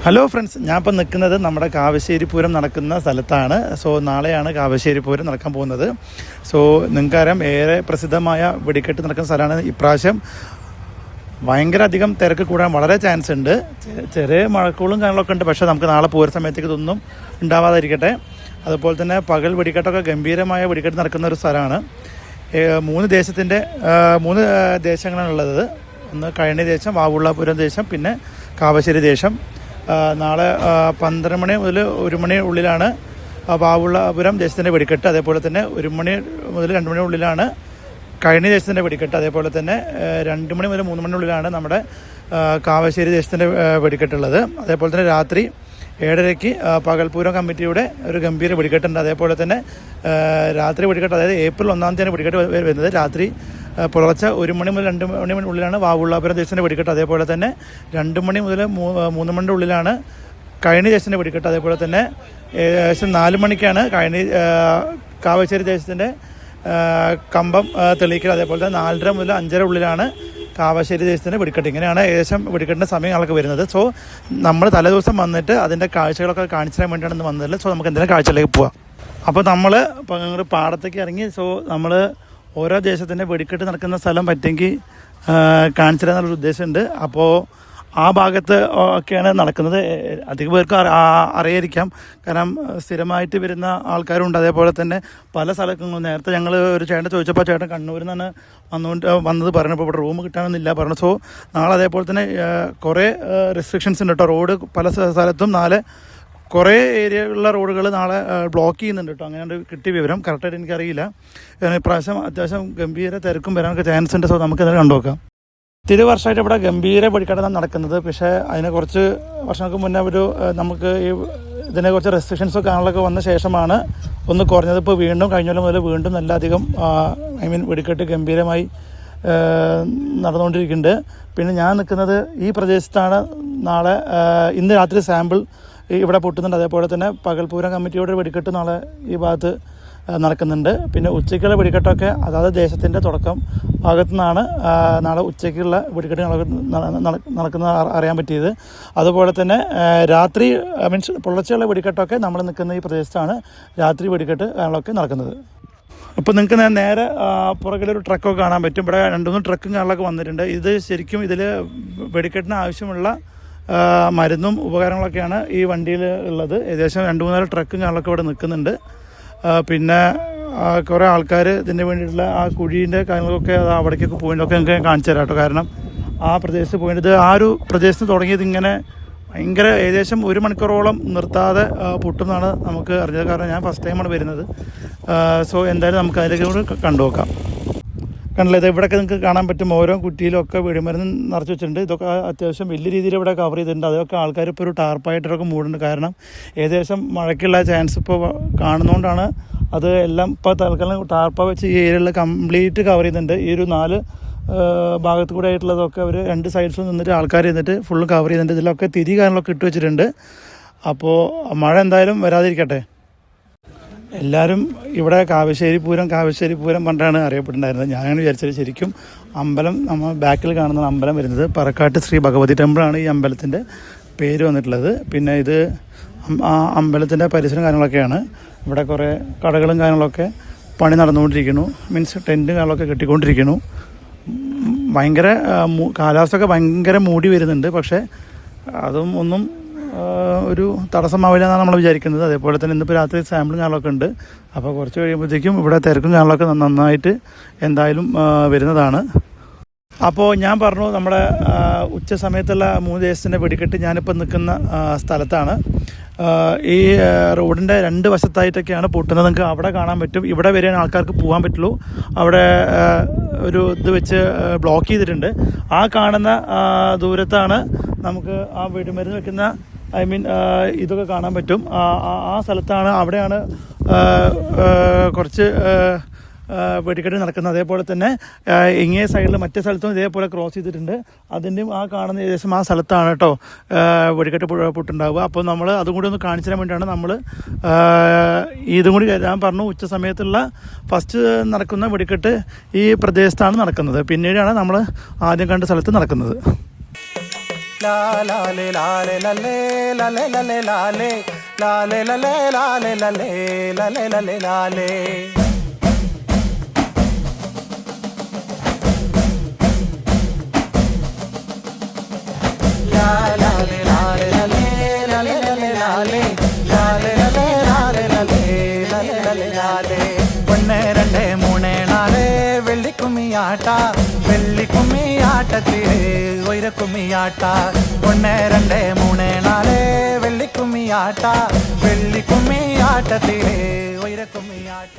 Hello friends, ഞാൻ ഇപ്പോൾ നിൽക്കുന്നത് നമ്മുടെ കാവശ്ശേരി പൂരം നടക്കുന്ന സ്ഥലത്താണ്. സോ നാളെയാണ് കാവശ്ശേരി പൂരം നടക്കാൻ പോകുന്നത്. സോ നിങ്ങൾക്കറിയാം, ഏറെ പ്രസിദ്ധമായ വെടിക്കെട്ട് നടക്കുന്ന സ്ഥലമാണ്. ഇപ്രാവശ്യം ഭയങ്കര അധികം തിരക്ക് കൂടാൻ വളരെ ചാൻസ് ഉണ്ട്. ചെറിയ മഴക്കോളും കാര്യങ്ങളൊക്കെ ഉണ്ട്. പക്ഷേ നമുക്ക് നാളെ പൂര സമയത്തേക്ക് ഇതൊന്നും ഉണ്ടാവാതിരിക്കട്ടെ. അതുപോലെ തന്നെ പകൽ വെടിക്കെട്ടൊക്കെ ഗംഭീരമായ വെടിക്കെട്ട് നടക്കുന്ന ഒരു സ്ഥലമാണ്. മൂന്ന് ദേശങ്ങളാണുള്ളത്. ഒന്ന് കഴനി ദേശം, വാവുള്ളപുരം ദേശം, പിന്നെ കാവശ്ശേരി ദേശം. നാളെ 12 മണി മുതൽ 1 മണി ഉള്ളിലാണ് വാവുള്ളപുരം ദേശത്തിൻ്റെ വെടിക്കെട്ട്. അതേപോലെ തന്നെ 1 മണി മുതൽ 2 മണി ഉള്ളിലാണ് കഴനി ദേശത്തിൻ്റെ വെടിക്കെട്ട്. അതേപോലെ തന്നെ 2 മണി മുതൽ 3 മണിനുള്ളിലാണ് നമ്മുടെ കാവശ്ശേരി ദേശത്തിൻ്റെ വെടിക്കെട്ടുള്ളത്. അതേപോലെ തന്നെ രാത്രി 7:30 പകൽപൂരം കമ്മിറ്റിയുടെ ഒരു ഗംഭീര വെടിക്കെട്ടുണ്ട്. അതേപോലെ തന്നെ രാത്രി വെടിക്കെട്ട്, അതായത് ഏപ്രിൽ 1-ാം തീയതിയാണ് വെടിക്കെട്ട് വരുന്നത്. രാത്രി പുലർച്ചെ 1 മണി മുതൽ 2 മണി ഉള്ളിലാണ് വാവുള്ളപുരം ദേശത്തിൻ്റെ വെടിക്കെട്ട്. അതേപോലെ തന്നെ 2 മണി മുതൽ 3 മണിൻ്റെ ഉള്ളിലാണ് കഴനി ദേശത്തിൻ്റെ വെടിക്കെട്ട്. അതേപോലെ തന്നെ ഏകദേശം 4 മണിക്കാണ് കാവശ്ശേരി ദേശത്തിൻ്റെ കമ്പം തെളിയിക്കൽ. അതേപോലെ തന്നെ 4:30 മുതൽ 5:30 ഉള്ളിലാണ് കാവശ്ശേരി ദേശത്തിൻ്റെ വെടിക്കെട്ട്. ഇങ്ങനെയാണ് ഏകദേശം വെടിക്കെട്ടിൻ്റെ സമയങ്ങളൊക്കെ വരുന്നത്. സോ നമ്മൾ തലേദിവസം വന്നിട്ട് അതിൻ്റെ കാഴ്ചകളൊക്കെ കാണിച്ചു തരാൻ വേണ്ടിയാണ് ഇന്ന് വന്നത്. സോ നമുക്ക് എന്തെങ്കിലും കാഴ്ചയിലേക്ക് പോവാം. അപ്പോൾ നമ്മൾ പാടത്തേക്ക് ഇറങ്ങി. സോ നമ്മൾ ഓരോ ദേശത്തിൻ്റെ വെടിക്കെട്ട് നടക്കുന്ന സ്ഥലം പറ്റുമെങ്കിൽ കാണിച്ചു തരാമെന്നുള്ളൊരു ഉദ്ദേശമുണ്ട്. അപ്പോൾ ആ ഭാഗത്ത് ഒക്കെയാണ് നടക്കുന്നത്. അധികം പേർക്ക് അറിയായിരിക്കാം, കാരണം സ്ഥിരമായിട്ട് വരുന്ന ആൾക്കാരുണ്ട്. അതേപോലെ തന്നെ പല സ്ഥലങ്ങളും നേരത്തെ ഞങ്ങൾ ഒരു ചേട്ടൻ ചോദിച്ചപ്പോൾ ചേട്ടൻ കണ്ണൂരിൽ നിന്നാണ് വന്നത് പറഞ്ഞപ്പോൾ ഇവിടെ റൂം കിട്ടാനൊന്നുമില്ല പറഞ്ഞു. സോ നാളെ അതേപോലെ തന്നെ കുറേ റെസ്ട്രിക്ഷൻസ് ഉണ്ട് കേട്ടോ. റോഡ് പല സ്ഥലത്തും കുറേ ഏരിയയിലുള്ള റോഡുകൾ നാളെ ബ്ലോക്ക് ചെയ്യുന്നുണ്ട് കേട്ടോ. അങ്ങനെ കിട്ടിയ വിവരം കറക്റ്റായിട്ട് എനിക്കറിയില്ല. ഇപ്രാവശ്യം അത്യാവശ്യം ഗംഭീര തിരക്കും വരാനൊക്കെ ചാൻസ് ഉണ്ട്. സോ നമുക്കത് കണ്ടുനോക്കാം. ഒത്തിരി വർഷമായിട്ട് ഇവിടെ ഗംഭീര വെടിക്കെട്ടാണ് നടക്കുന്നത്. പക്ഷേ അതിനെ കുറച്ച് വർഷങ്ങൾക്ക് മുന്നേ നമുക്ക് ഇതിനെ കുറച്ച് റെസ്ട്രിക്ഷൻസൊക്കെ കാണലൊക്കെ വന്ന ശേഷമാണ് ഒന്ന് കുറഞ്ഞത്. ഇപ്പോൾ വീണ്ടും കഴിഞ്ഞ കൊല്ലം മുതൽ വീണ്ടും നല്ല അധികം വെടിക്കെട്ട് ഗംഭീരമായി നടന്നുകൊണ്ടിരിക്കുന്നുണ്ട്. പിന്നെ ഞാൻ നിൽക്കുന്നത് ഈ പ്രദേശത്താണ്. ഇന്ന് രാത്രി സാമ്പിൾ ഇവിടെ പൊട്ടുന്നുണ്ട്. അതേപോലെ തന്നെ പകൽപൂരം കമ്മിറ്റിയുടെ വെടിക്കെട്ട് നാളെ ഈ ഭാഗത്ത് നടക്കുന്നുണ്ട്. പിന്നെ ഉച്ചയ്ക്കുള്ള വെടിക്കെട്ടൊക്കെ അതായത് ദേശത്തിൻ്റെ തുടക്കം ഭാഗത്തു നിന്നാണ് നാളെ ഉച്ചയ്ക്കുള്ള വെടിക്കെട്ട് നടക്കുന്നത് അറിയാൻ പറ്റിയത്. അതുപോലെ തന്നെ രാത്രി പുലർച്ചെയുള്ള വെടിക്കെട്ടൊക്കെ നമ്മൾ നിൽക്കുന്ന ഈ പ്രദേശത്താണ് രാത്രി വെടിക്കെട്ട് കാര്യങ്ങളൊക്കെ നടക്കുന്നത്. അപ്പോൾ നിങ്ങൾക്ക് നേരെ പുറകിലൊരു ട്രക്കൊക്കെ കാണാൻ പറ്റും. ഇവിടെ 2-3 ട്രക്കും കാര്യങ്ങളൊക്കെ വന്നിട്ടുണ്ട്. ഇത് ശരിക്കും ഇതിൽ വെടിക്കെട്ടിന് ആവശ്യമുള്ള മരുന്നും ഉപകരണങ്ങളൊക്കെയാണ് ഈ വണ്ടിയിൽ ഉള്ളത്. ഏകദേശം 2-3 ട്രക്കും കാര്യങ്ങളൊക്കെ ഇവിടെ നിൽക്കുന്നുണ്ട്. പിന്നെ കുറേ ആൾക്കാർ ഇതിന് വേണ്ടിയിട്ടുള്ള ആ കുഴീൻ്റെ കാര്യങ്ങളൊക്കെ അവിടേക്കൊക്കെ പോയിട്ടൊക്കെ നിങ്ങൾക്ക് കാണിച്ചു തരാം കേട്ടോ. കാരണം ആ പ്രദേശത്ത് പോയിട്ട് ആ ഒരു പ്രദേശത്ത് തുടങ്ങിയത് ഇങ്ങനെ ഭയങ്കര ഏകദേശം 1 മണിക്കൂറോളം നിർത്താതെ പൊട്ടുമെന്നാണ് നമുക്ക് അറിഞ്ഞത്. കാരണം ഞാൻ ഫസ്റ്റ് ടൈമാണ് വരുന്നത്. സോ എന്തായാലും നമുക്ക് അതിലേക്ക് കൂടെ കണ്ടുനോക്കാം. കണ്ടില്ല, ഇത് ഇവിടെയൊക്കെ നിങ്ങൾക്ക് കാണാൻ പറ്റും. ഓരോ കുറ്റിയിലൊക്കെ വെടിമരുന്ന് നിറച്ച് വെച്ചിട്ടുണ്ട്. ഇതൊക്കെ അത്യാവശ്യം വലിയ രീതിയിൽ ഇവിടെ കവർ ചെയ്തിട്ടുണ്ട്. അതൊക്കെ ആൾക്കാർ ഇപ്പോൾ ഒരു ടാർപ്പായിട്ടൊക്കെ മൂടുന്നുണ്ട്. കാരണം ഏകദേശം മഴയ്ക്കുള്ള ചാൻസ് ഇപ്പോൾ കാണുന്നതുകൊണ്ടാണ് അത് എല്ലാം ഇപ്പോൾ തൽക്കാലം ടാർപ്പ വെച്ച് ഈ ഏരിയയിൽ കംപ്ലീറ്റ് കവർ ചെയ്തിട്ടുണ്ട്. ഈ ഒരു 4 ഭാഗത്ത് കൂടെ ആയിട്ടുള്ളതൊക്കെ അവർ 2 സൈഡ്സിൽ നിന്നിട്ട് ആൾക്കാർ ഇരുന്നിട്ട് ഫുള്ള് കവർ ചെയ്തിട്ടുണ്ട്. ഇതിലൊക്കെ തിരി കാര്യങ്ങളൊക്കെ ഇട്ട് വെച്ചിട്ടുണ്ട്. അപ്പോൾ മഴ എന്തായാലും വരാതിരിക്കട്ടെ. എല്ലാവരും ഇവിടെ കാവശ്ശേരി പൂരം പണ്ടാണ് അറിയപ്പെട്ടിട്ടുണ്ടായിരുന്നത്. ഞാൻ വിചാരിച്ചത് ശരിക്കും അമ്പലം നമ്മൾ ബാക്കിൽ കാണുന്ന അമ്പലം വരുന്നത് പറക്കാട്ട് ശ്രീ ഭഗവതി ടെമ്പിളാണ് ഈ അമ്പലത്തിൻ്റെ പേര് വന്നിട്ടുള്ളത്. പിന്നെ ഇത് അമ്പലത്തിൻ്റെ പരിസരം കാര്യങ്ങളൊക്കെയാണ്. ഇവിടെ കുറേ കടകളും കാര്യങ്ങളൊക്കെ പണി നടന്നുകൊണ്ടിരിക്കുന്നു. മീൻസ് ടെൻറ്റും കാര്യങ്ങളൊക്കെ കെട്ടിക്കൊണ്ടിരിക്കുന്നു. ഭയങ്കര കാലാവസ്ഥയൊക്കെ ഭയങ്കര മൂടി വരുന്നുണ്ട്. പക്ഷേ അതും ഒന്നും ഒരു തടസ്സമാവില്ല എന്നാണ് നമ്മൾ വിചാരിക്കുന്നത്. അതേപോലെ തന്നെ ഇന്നിപ്പോൾ രാത്രി സാമ്പിളും കാര്യങ്ങളൊക്കെ ഉണ്ട്. അപ്പോൾ കുറച്ച് കഴിയുമ്പോഴത്തേക്കും ഇവിടെ തിരക്കും കാര്യങ്ങളൊക്കെ നന്നായിട്ട് എന്തായാലും വരുന്നതാണ്. അപ്പോൾ ഞാൻ പറഞ്ഞു, നമ്മുടെ ഉച്ച സമയത്തുള്ള 3 ദേശത്തിൻ്റെ വെടിക്കെട്ട് ഞാനിപ്പോൾ നിൽക്കുന്ന സ്ഥലത്താണ്. ഈ റോഡിൻ്റെ 2 വശത്തായിട്ടൊക്കെയാണ് പൊട്ടുന്നത്. നിങ്ങൾക്ക് അവിടെ കാണാൻ പറ്റും. ഇവിടെ വരെയാണ് ആൾക്കാർക്ക് പോകാൻ പറ്റുള്ളൂ. അവിടെ ഒരു ഇത് വെച്ച് ബ്ലോക്ക് ചെയ്തിട്ടുണ്ട്. ആ കാണുന്ന ദൂരത്താണ് നമുക്ക് ആ വെടിമരുന്ന് വെക്കുന്ന ഇതൊക്കെ കാണാൻ പറ്റും. ആ സ്ഥലത്താണ്, അവിടെയാണ് കുറച്ച് വെടിക്കെട്ട് നടക്കുന്നത്. അതേപോലെ തന്നെ ഇങ്ങേ സൈഡിൽ മറ്റേ സ്ഥലത്തും ഇതേപോലെ ക്രോസ് ചെയ്തിട്ടുണ്ട്. അതിൻ്റെയും ആ കാണുന്ന ഏകദേശം ആ സ്ഥലത്താണ് കേട്ടോ വെടിക്കെട്ട് പൊട്ടുണ്ടാവുക. അപ്പോൾ നമ്മൾ അതും കൂടി ഒന്ന് കാണിച്ചു തരാൻ വേണ്ടിയാണ് നമ്മൾ ഇതും കൂടി ഞാൻ പറഞ്ഞു. ഉച്ച സമയത്തുള്ള ഫസ്റ്റ് നടക്കുന്ന വെടിക്കെട്ട് ഈ പ്രദേശത്താണ് നടക്കുന്നത്. പിന്നീടാണ് നമ്മൾ ആദ്യം കണ്ട സ്ഥലത്ത് നടക്കുന്നത്. ലാലേ ലാലേ ലലേ ലലേ ലലേ ലാലേ ലാലേ ലലേ ലാലേ ലലേ ലലേ ലലേ ലാലേ. ഒന്ന് രണ്ട് മൂന്ന് നാല് വെള്ളിക്കുമ്മിയാട്ട വെള്ളിക്കുമ്മിയാട്ടത്തില് ഉയരക്കുമ്മിയാട്ട. ഒന്ന് രണ്ട് മൂന്ന് നാല് വെള്ളിക്കുമ്മിയാട്ട വെള്ളിക്കുമ്മിയാട്ടത്തില് ഉയരക്കുമ്മിയാട്ട.